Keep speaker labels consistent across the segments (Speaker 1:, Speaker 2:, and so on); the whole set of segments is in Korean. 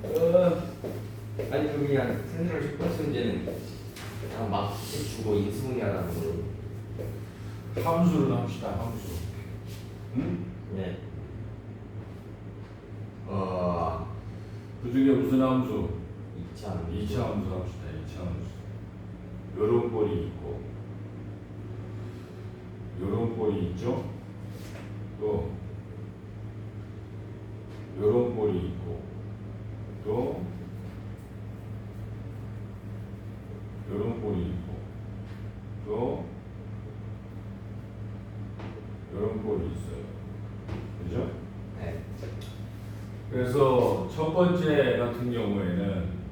Speaker 1: 아니 그냥 생존을 첫 번째 문제는 그냥 막 주고 인수분해하라는 걸로.
Speaker 2: 함수로 합시다. 함수. 응?
Speaker 1: 네.
Speaker 2: 그 중에 무슨 함수?
Speaker 1: 2차
Speaker 2: 2차 함수 합시다. 2차 함수. 요런 꼴이 있고 요런 꼴이 있죠. 또 요런 꼴이 있고 또 요런 꼴이 있고 또 요런 꼴이 있어요. 그죠?
Speaker 1: 네.
Speaker 2: 그래서 첫 번째 같은 경우에는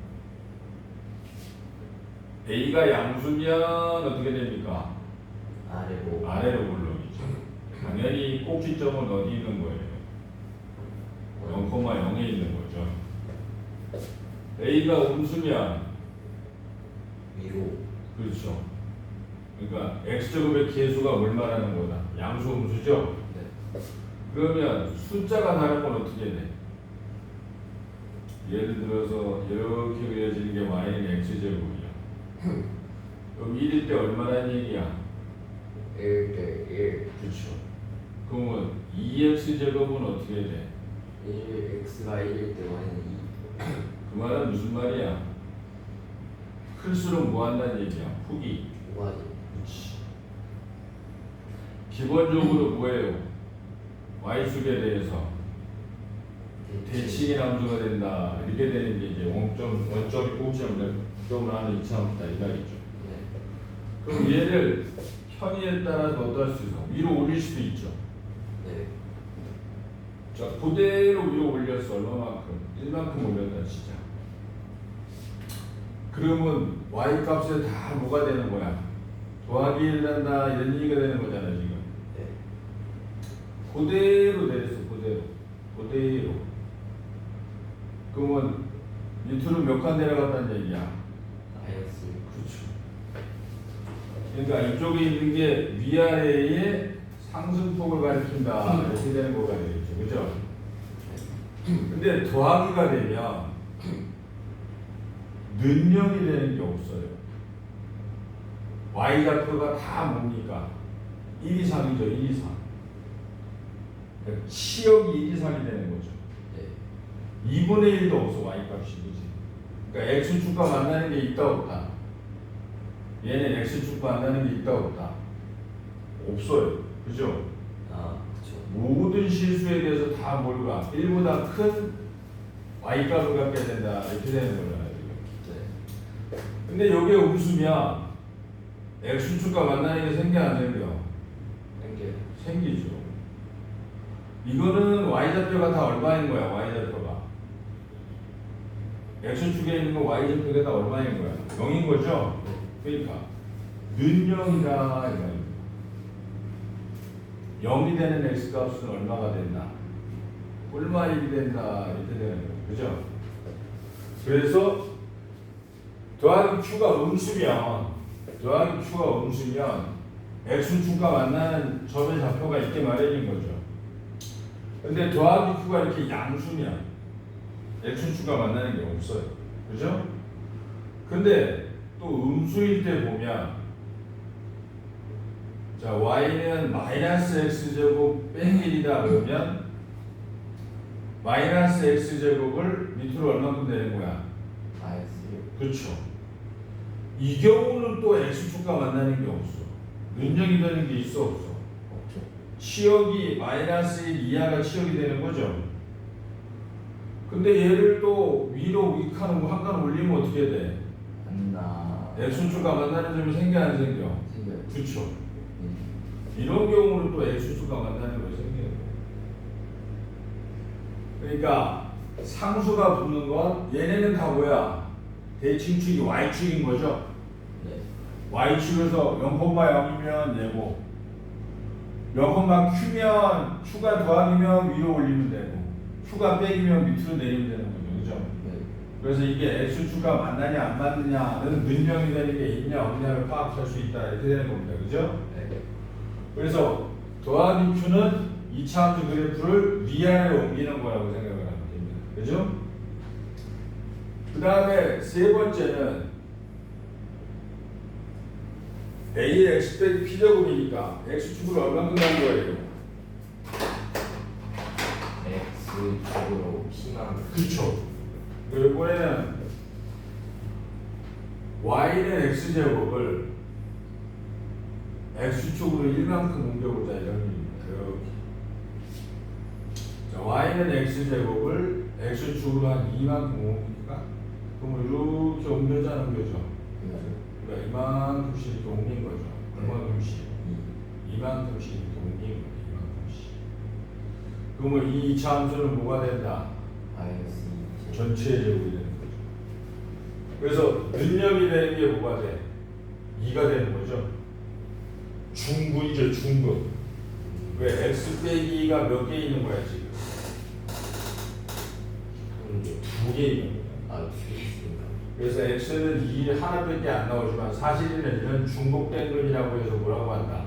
Speaker 2: A가 양수면 어떻게 됩니까?
Speaker 1: 아래로.
Speaker 2: 아래로 물론이죠. 당연히 꼭지점은 어디 있는 거예요? 0,0에 있는 거죠. A가 음수면
Speaker 1: 위로.
Speaker 2: 그렇죠. 그러니까 x제곱의 계수가 뭘 말하는 거다? 양수 음수죠?
Speaker 1: 네.
Speaker 2: 그러면 숫자가 다른 건 어떻게 돼? 예를 들어서 이렇게 그려지는 게 y는 x제곱이야. 그럼 1일 때 얼마라는 얘기야?
Speaker 1: 1대 1.
Speaker 2: 그렇죠. 그러면 2x제곱은 어떻게 돼?
Speaker 1: 1x가 1일 때 y는 2.
Speaker 2: 그 말은 무슨 말이야? 클수록 뭐 한다는 얘기야? 폭이.
Speaker 1: 5하지.
Speaker 2: 그렇지. 기본적으로 뭐예요? y축에 대해서 대칭의 함수가 된다. 이렇게 되는 게 이제 원점이 꼭지점을 하는 이차함수다 이 말이죠.
Speaker 1: 네.
Speaker 2: 그럼 얘를 편의에 따라서 어떨 수 있어? 위로 올릴 수도 있죠.
Speaker 1: 네.
Speaker 2: 자, 그대로 위로 올렸어. 얼마만큼? 1만큼 올렸다 진짜. 그러면 y 값에 다 뭐가 되는 거야? 더하기 1 한다 이런 얘기가 되는 거잖아 지금.
Speaker 1: 네.
Speaker 2: 그대로 내렸어. 그대로. 그러면 밑으로 몇 칸 내려갔다는 얘기야?
Speaker 1: 마이너스.
Speaker 2: 그렇죠. 그러니까 이쪽에 있는 게 위아래의 상승폭을 가리킨다 이렇게 되는 거가 되겠죠. 그죠? 근데 더하기가 되면 는영이 되는 게 없어요. y좌표가 다 뭡니까? 1, 2, 3이죠. 1, 2, 3. 그러니까 치역이 1, 2, 3이 되는 거죠.
Speaker 1: 네.
Speaker 2: 2분의 1도 없어 y값이. 그지? 그러니까 x축과 만나는 게 있다 없다? 얘는 x축과 만나는 게 있다 없다? 없어요. 그죠?
Speaker 1: 아, 그쵸.
Speaker 2: 모든 실수에 대해서 다 뭘까? 1보다 큰 y값을 갖게 된다 이렇게 되는 거잖아요.
Speaker 1: 네.
Speaker 2: 근데 여기에 음수면 x축과 만나는 게 생겨 안 생겨?
Speaker 1: 연결.
Speaker 2: 생기죠. 이거는 y좌표가 다 얼마인 거야? y좌표가 x축에 있는 거 y좌표가 다 얼마인 거야? 0인 거죠? 그러니까 는 0이다 이 말입니다. 0이 되는 x값은 얼마가 된다? 얼마 1이 된다 이렇게 되는 거예요. 그죠? 그래서 더하기 q가 음수면 x축과 만나는 점의 좌표가 있게 마련인 거죠. 근데 더하기 q가 이렇게 양수면 x축과 만나는 게 없어요. 그죠? 근데 또 음수일 때 보면 자 y는 마이너스 x제곱 뺀 1이다 그러면 마이너스 x제곱을 밑으로 얼마큼 되는 거야?
Speaker 1: 마이너스 1.
Speaker 2: 그렇죠. 이 경우는 또 x축과 만나는 게 없어. 는영이 되는 게 있어 없어?
Speaker 1: 없죠.
Speaker 2: 치역이 마이너스 1 이하가 치역이 되는 거죠. 근데 얘를 또 위로 한 칸 올리면 어떻게 돼?
Speaker 1: 안나.
Speaker 2: x축과 만나는 점이 생겨 안 생겨?
Speaker 1: 생겨요.
Speaker 2: 그렇죠. 이런 경우는 또 x축과 만나는 거 생기는 거예요. 그러니까 상수가 붙는 건 얘네는 다 뭐야? 대칭축이 y축인 거죠.
Speaker 1: 네.
Speaker 2: y축에서 0,0이면 얘고 0,q면 q가 더하기면 위로 올리면 되고 q가 빼기면 밑으로 내리면 되는 거죠. 그죠?
Speaker 1: 네.
Speaker 2: 그래서 이게 x축과 만나냐 안 만나냐는 는영이 되는 게 있냐 없냐를 파악할 수 있다 이렇게 되는 겁니다. 그죠?
Speaker 1: 네.
Speaker 2: 그래서 더하기 q는 2차 함수 그래프를 위아래로 옮기는 거라고 생각을 하면 됩니다. 그죠? 다음에 세 번째는 A의 X 빼기 P제곱이니까 X축으로 얼마큼 나온 거예요?
Speaker 1: X축으로 P만.
Speaker 2: 그쵸. 이번에는 Y는 X제곱을 X축으로 1만큼 옮겨보자 이런 의미입니다. 이렇게. 자, Y는 X제곱을 X축으로 한 2만큼 옮기니까 그럼 이렇게 옮겨져 안 옮겨져? 그러니까 이만큼씩 이렇게 옮긴 거죠. 얼마큼씩? 이만큼씩 이렇게 옮긴 거예요. 이만큼씩. 그러면 이 2차 함수는 뭐가 된다? 전체의 제곱이 되는 거죠. 그래서 능력이 되는 게 뭐가 돼? 2가 되는 거죠. 중분이죠, 중분. 왜? X 빼기 2가 몇 개 있는 거야, 지금? 2개 있는 거야.
Speaker 1: 2개 있습니다.
Speaker 2: 그래서 X는 2 하나밖에 안 나오지만 사실은 이런 중복된 근이라고 해서 뭐라고 한다?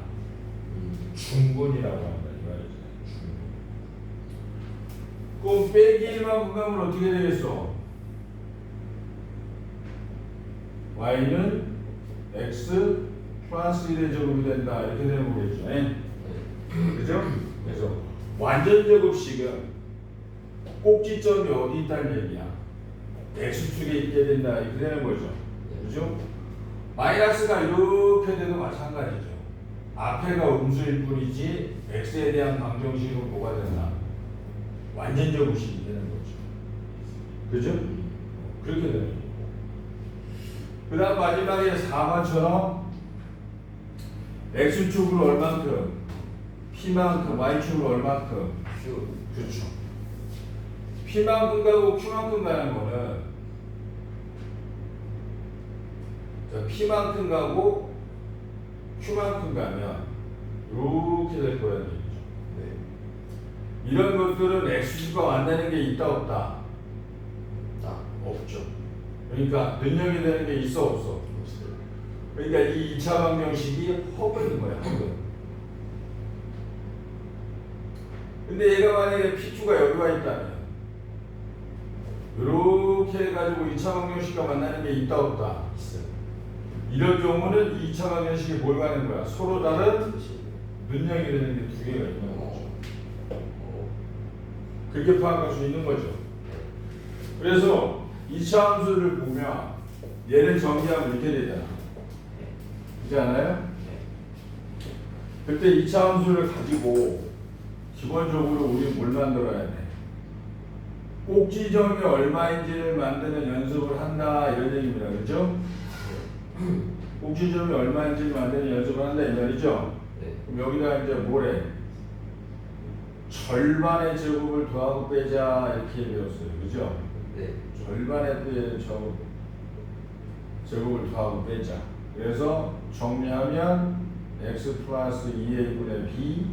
Speaker 2: 중분이라고 한다. 이 말이죠. 중분. 그럼 빼기 1만큼 가면 어떻게 되겠어? Y는 X 플러스 1의 제곱이 된다. 이렇게 되는 거겠죠. 그죠? 그래서 완전 제곱식은 꼭지점이 어디 있다는 얘기야? X축에 있게 된다. 이렇게 되는 거죠. 그죠? 마이너스가 이렇게 돼도 마찬가지죠. 앞에가 음수일 뿐이지 X에 대한 방정식으로 뭐가 된다? 완전 제곱식이 되는 거죠. 그죠? 그렇게 되는 거죠. 그 다음 마지막에 4번처럼 X축으로 얼만큼? P만큼, Y축으로 얼만큼?
Speaker 1: Q.
Speaker 2: 그렇죠. P만큼 가고 Q만큼 가는 거는 자, P만큼 가고 Q만큼 가면 이렇게 될 거라는 얘기죠. 네. 이런 것들은 X축과 만나는 게 있다 없다? 없죠. 그러니까 능력이 되는 게 있어 없어? 없어요. 그러니까 이 2차 방정식이 허브인 거야, 허브. 근데 얘가 만약에 P축가 여기 와 있다면 이렇게 해가지고 2차 방정식과 만나는 게 있다 없다? 있어요. 이런 경우는 2차 방정식이 뭘 가는 거야? 서로 다른 능력이 되는 게 두 개가 있는 거죠. 그렇게 파악할 수 있는 거죠. 그래서 2차 함수를 보면 얘를 정리하면 이렇게 되잖아. 그렇지 않아요? 그때 2차 함수를 가지고 기본적으로 우리 뭘 만들어야 돼? 꼭지점이 얼마인지를 만드는 연습을 한다 이런 얘기입니다. 그렇죠? 꼭지점이 얼마인지를 만드는 연습을 한다 이 말이죠? 그럼 여기다 이제 뭐래? 절반의 제곱을 더하고 빼자 이렇게 배웠어요. 그죠? 절반의 제곱을 더하고 빼자. 그래서 정리하면 x 플러스 2a 분의 b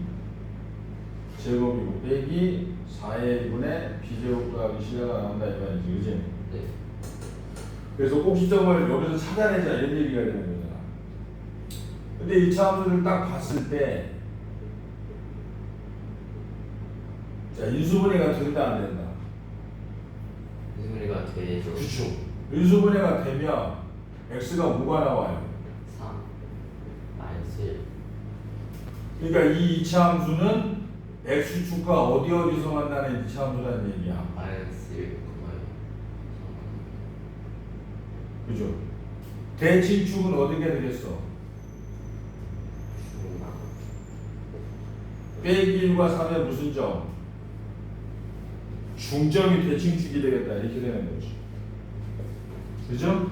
Speaker 2: 제곱이고 빼기 4a 분의 b제곱 더하기 C가 나온다 이 말이지. 그지? 그래서 꼭지점을 여기서 찾아내자 이런 얘기가 되는 거잖아. 근데 이 함수를 딱 봤을 때 자, 인수분해가 된다 안 된다?
Speaker 1: 인수분해가 되죠.
Speaker 2: 그렇죠. 인수분해가 되면 x가 뭐가 나와요?
Speaker 1: 3 -1.
Speaker 2: 그러니까 이 2차 함수는 x축과 어디서 만나는 2차 함수라는 얘기야.
Speaker 1: -1,
Speaker 2: 그죠? 대칭축은 어디게 되겠어? 빼기 1과 3의 무슨 점? 중점이 대칭축이 되겠다 이렇게 되는 거죠. 그죠?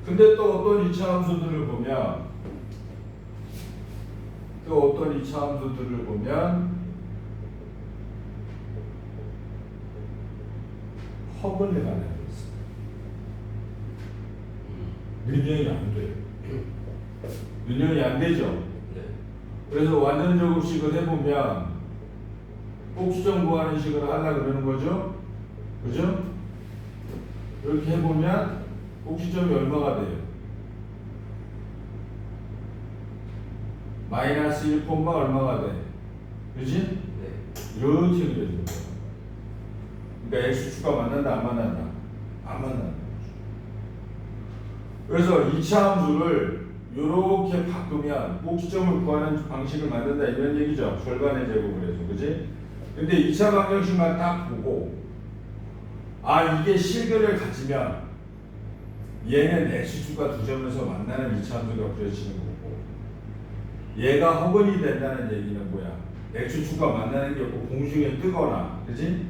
Speaker 2: 근데 또 어떤 2차 함수들을 보면 허분해가 되는 거 있어요. 능력이 안 돼요. 능력이 안 되죠. 그래서 완전 제곱식을 해보면 꼭지점 구하는 식으로 하려고 그러는 거죠. 그죠? 이렇게 해보면 꼭지점이 얼마가 돼요? -1, 얼마가 돼? 그지? 이렇게 그려지는 거야. 그러니까 x축과 만난다 안 만난다? 안 만난다. 그래서 2차 함수를 이렇게 바꾸면 꼭지점을 구하는 방식을 만든다 이런 얘기죠. 절반의 제곱을 해서, 그지? 근데 2차 방정식만 딱 보고 아 이게 실근을 가지면 얘는 x축과 두 점에서 만나는 2차 함수가 그려지는 거고 얘가 허근이 된다는 얘기는 뭐야? x축과 만나는 게 없고 공중에 뜨거나, 그지?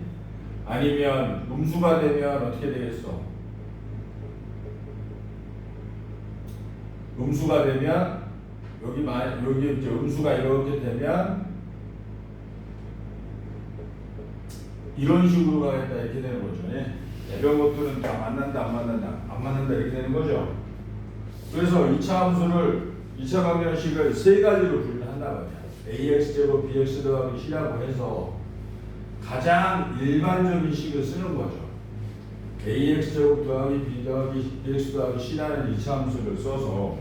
Speaker 2: 아니면 음수가 되면 어떻게 되겠어? 음수가 되면 여기 이제 음수가 이렇게 되면 이런 식으로 가겠다 이렇게 되는 거죠. 예? 이런 것들은 다 만난다 안 만난다 이렇게 되는 거죠. 그래서 2차 함수를 2차 방정식을 세 가지로 분류한다 말이야. ax제곱 bx 더하기 c라고 해서 가장 일반적인 식을 쓰는 거죠. ax제곱 더하기 b 더하기 bx 더하기 c라는 2차 함수를 써서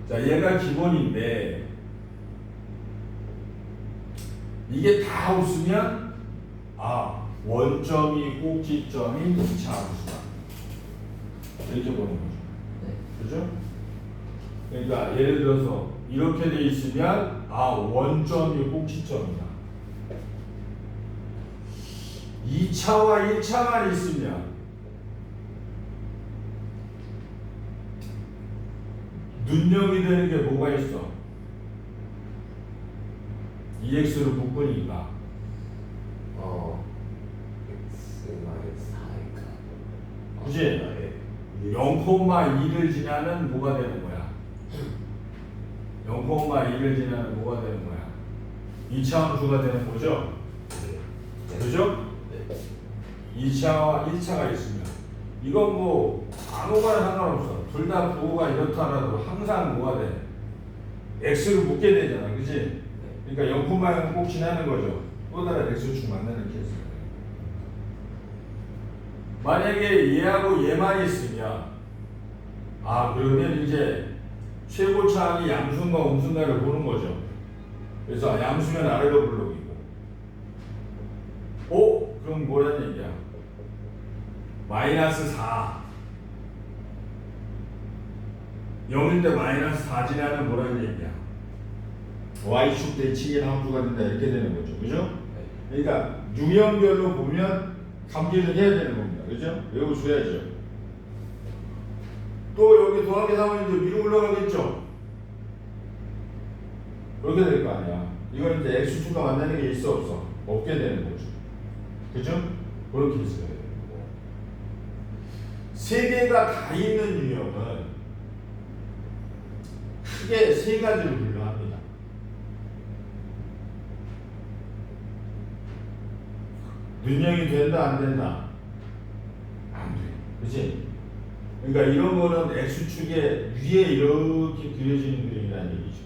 Speaker 2: 자 얘가 기본인데 이게 다 없으면 아 원점이 꼭지점인 2차 함수다 이렇게 보는 거죠. 그죠? 그러니까 예를 들어서 이렇게 돼 있으면 아 원점이 꼭지점이다. 2차와 1차만 있으면 눈염이 되는 게 뭐가 있어? 2x로 묶으니까
Speaker 1: x 마이너스 4니까
Speaker 2: 그지? 0,2를 지나는 뭐가 되는 거야? 0,2를 지나는 뭐가 되는 거야? 2차 함수가 되는 거죠? 그죠? 2차와 1차가 있으면 이건 뭐 아무거나 상관없어. 둘 다 부호가 이렇다라도 항상 뭐가 돼? x를 묶게 되잖아. 그지? 그러니까 0,0은 꼭 지나는 거죠. 또 다른 x축 만나는 케이스. 만약에 얘하고 얘만 있으면 아 그러면 이제 최고차항이 양수인가 음수인가를 보는 거죠. 그래서 양수면 아래로 블록이고 그럼 뭐라는 얘기야? 마이너스 4 0일 때 마이너스 4 지나는 뭐라는 얘기야? y축 대칭인 함수가 된다 이렇게 되는 거죠. 그죠? 그러니까 유형별로 보면 감기를 해야 되는 겁니다. 그죠? 외워줘야죠. 또 여기 더하기 3은 이제 위로 올라가겠죠? 그렇게 될 거 아니야. 이건 이제 x축과 만나는 게 있어 없어? 없게 되는 거죠. 그죠? 그렇게 있어야 돼요. 세 개가 다 있는 유형은 크게 세 가지로 분류합니다. 눈형이 된다 안 된다? 안 돼. 그치? 그러니까 이런 거는 x축의 위에 이렇게 그려지는 그림이라는 얘기죠.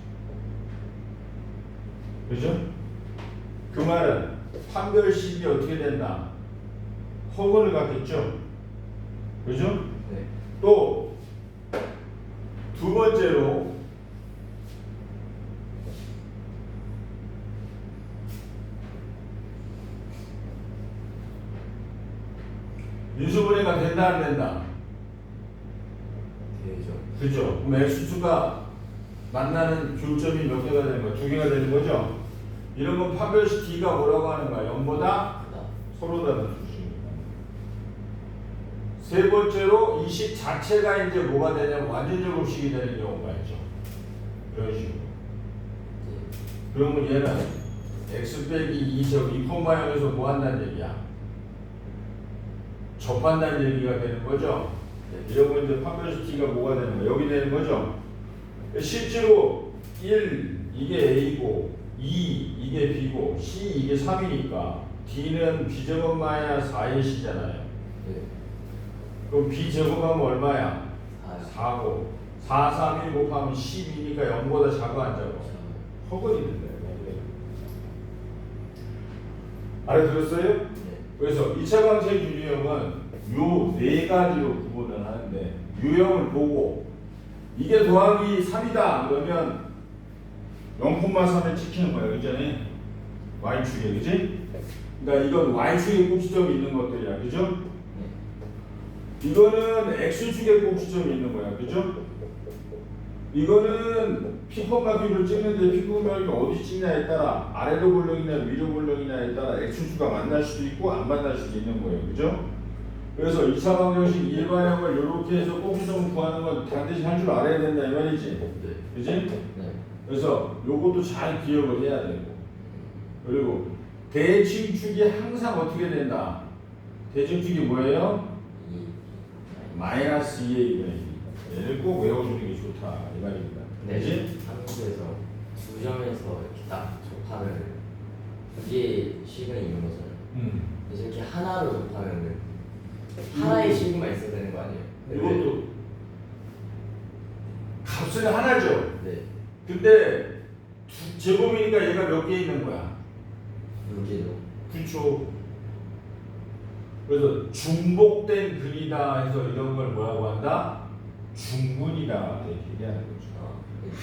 Speaker 2: 그죠? 그 말은 판별식이 어떻게 된다? 허근을 갖겠죠? 그죠?
Speaker 1: 네.
Speaker 2: 또 두 번째로 인수분해가 된다 안 된다?
Speaker 1: 되죠.
Speaker 2: 그죠? 그럼 x축과 만나는 교점이 몇 개가 되는 거야? 두 개가 되는 거죠? 이런 건 판별식 D가 뭐라고 하는 거야? 0보다 서로 다른 수식입니다. 세 번째로 이 식 자체가 이제 뭐가 되냐면 완전제곱식이 되는 경우가 있죠. 이런 식으로. 그러면 얘는 x 빼기 2제곱 2,0에서 뭐 한다는 얘기야? 접한다는 얘기가 되는 거죠. 이런 건 이제 판별식 D가 뭐가 되는 거야? 여기 되는 거죠. 실제로 1 이게 A고 2 이게 B고 C 이게 3이니까 D는 B제곱 마이너스 4의 C잖아요.
Speaker 1: 네.
Speaker 2: 그럼 B제곱하면 얼마야?
Speaker 1: 4.
Speaker 2: 4고 4, 3, 1 곱하면 12니까 0보다 작아 안 작아? 허건이 된다. 알아들었어요?
Speaker 1: 네.
Speaker 2: 그래서 2차 방식 유형은 요 네 가지로 구분을 하는데 유형을 보고 이게 더하기 3이다 그러면 0,3에 찍히는 거야. 그죠? y축에 그지? 그러니까 이건 y축에 꼭지점이 있는 것들이야. 그죠? 이거는 x축에 꼭지점이 있는 거야. 그죠? 이거는 P콤마 Q를 찍는데 P콤마 Q가 어디 찍냐에 따라 아래로 볼령이냐 위로 볼령이냐에 따라 x축가 만날 수도 있고 안 만날 수도 있는 거예요. 그죠? 그래서 2차 방정식 일반형을 이렇게 해서 꼭지점 구하는 건 반드시 할 줄 알아야 된다 이 말이지.
Speaker 1: 네.
Speaker 2: 그지?
Speaker 1: 네.
Speaker 2: 그래서 요것도 잘 기억을 해야 되고. 그리고 대칭축이 항상 어떻게 된다? 대칭축이 뭐예요? 마이너스 2의 2분의 1. 얘를 꼭 외워주는 게 좋다 이 말입니다.
Speaker 1: 네.
Speaker 2: 그지?
Speaker 1: 한국에서 두 점에서 이렇게 딱 접하면 이게 식은 있는 거잖아요. 그래서 이렇게 하나로 접하면은 하나의 식만 있어야 되는 거 아니에요?
Speaker 2: 이것도 값은 하나죠.
Speaker 1: 네.
Speaker 2: 근데 제곱이니까 얘가 몇 개 있는 거야?
Speaker 1: 여기도.
Speaker 2: 그렇죠. 그래서 중복된 글이다 해서 이런 걸 뭐라고 한다? 중문이다 이렇게 얘기하는 거죠.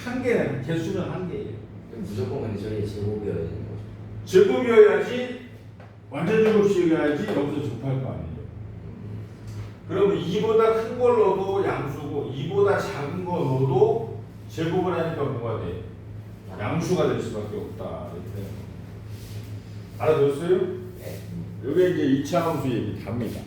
Speaker 2: 한 개는 개수는 한 개예요.
Speaker 1: 무조건 근데 저희 제곱이어야 되는 거죠.
Speaker 2: 제곱이어야지 완전 제곱식이어야지 여기서 접할 거 아니에요. 그러면 2보다 큰 걸 넣어도 양수고 2보다 작은 거 넣어도 제곱을 하니까 뭐가 돼? 양수가 될 수밖에 없다. 이렇게 알아들었어요?
Speaker 1: 네.
Speaker 2: 이게 이제 2차 함수 얘기 답니다.